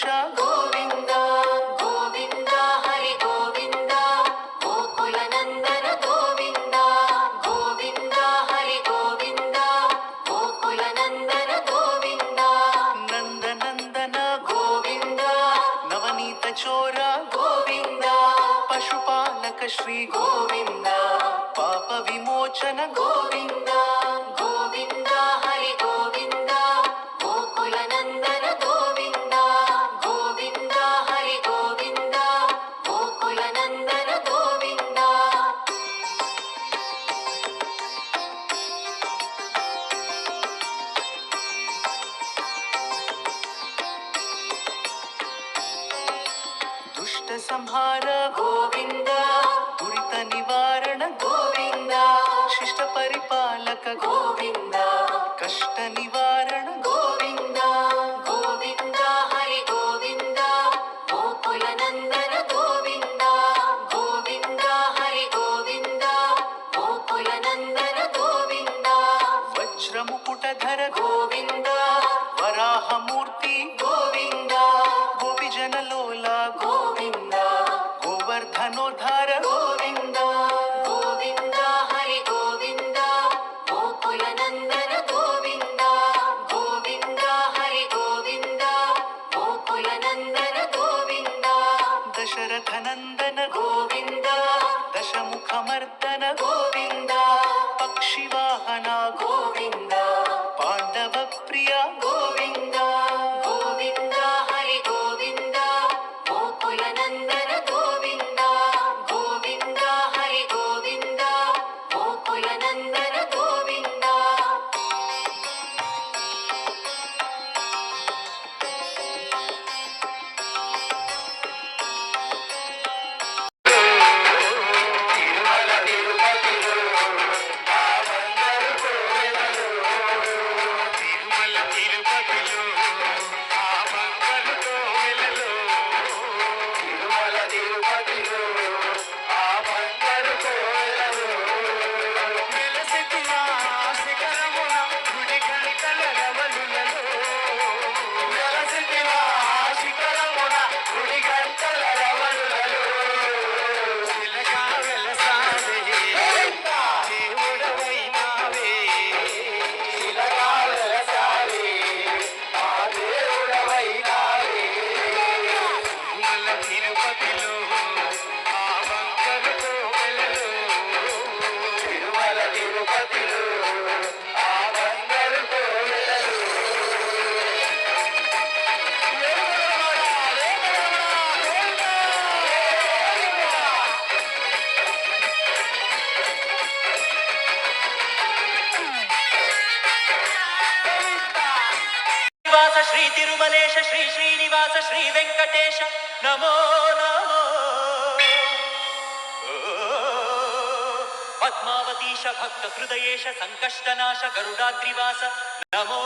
ಹರ್ಷ ಗೋವಿಂದ ಗೋವಿಂದ ಹರಿ ಗೋವಿಂದ ಗೋಕುಲ ನಂದನ ಗೋವಿಂದ ಗೋವಿಂದ ಹರಿ ಗೋವಿಂದ ಗೋಕುಲ ನಂದನ ಗೋವಿಂದ ನಂದ ನಂದನ ಗೋವಿಂದ ನವನೀತ ಚೋರ ಗೋವಿಂದ ಪಶುಪಾಲಕ ಶ್ರೀ ಗೋವಿಂದ ಪಾಪ ವಿಮೋಚನ ಗೋವಿಂದ ಗೋವಿಂದ ಹರಿ ಗೋವಿಂದ ಗೋಕುಲ ನಂದನ ಗೋವಿಂದ ಗೋವಿಂದ ಹರಿ ಗೋವಿಂದ ಗೋಕುಲ ನಂದನ ಗೋವಿಂದ ದುಷ್ಟ ಸಂಹಾರ ಗೋವಿಂದ ದುರಿತ ನಿವಾರಣ ಗೋವಿಂದ ಶಿಷ್ಟ ಪರಿಪಾಲಕ ಗೋವಿಂದ ಕಷ್ಟ ನಿವಾರಣ ಗೋವಿಂದ ಗೋವಿಂದ ಹರಿ ಗೋವಿಂದ ಗೋಕುಲ ನಂದನ ಗೋವಿಂದ ಗೋವಿಂದ ಹರಿ ಗೋವಿಂದ ಗೋಕುಲ ನಂದನ ಗೋವಿಂದ ವಜ್ರ ಮುಕುಟಧರ ಗೋವಿಂದ ವರಾಹ ಮೂರ್ತಿ ಗೋವಿಂದ ಗೋಪಿಜನ ಲೋಲ ಗೋವಿಂದ ಗೋವರ್ಧನೋದ್ಧಾರ ಗೋವಿಂದ ಗೋವಿಂದ ಹರಿ ಗೋವಿಂದ ಗೋಕುಲ ನಂದನ ಗೋವಿಂದ ಗೋವಿಂದ ಹರಿ ಗೋವಿಂದ ಗೋಕುಲ ನಂದನ ಗೋವಿಂದ ದಶರಥ ನಂದನ ಗೋವಿಂದ ದಶಮುಖ ಮರ್ದನ ಗೋವಿಂದ ಪಕ್ಷಿ ವಾಹನ ಗೋವಿಂದ ಪಾಂಡವ ಪ್ರಿಯ ಗೋವಿಂದ ಗೋವಿಂದ ಹರಿ ಗೋವಿಂದ ಗೋಕುಲ ನಂದನ ಗೋವಿಂದ ಗೋವಿಂದ ಹರಿ ಗೋವಿಂದ ಗೋಕುಲ ನಂದನ ಗೋವಿಂದ ಶ್ರೀ ತಿರುಮಲೇಶ ಶ್ರೀ ಶ್ರೀನಿವಾಸ ಶ್ರೀ ವೆಂಕಟೇಶ ನಮೋ ನಮೋ ಪದ್ಮಾವತೀಶ ಭಕ್ತ ಹೃದಯೇಶ ಸಂಕಷ್ಟನಾಶ ಗರುಡಾದ್ರಿವಾಸ ನಮೋ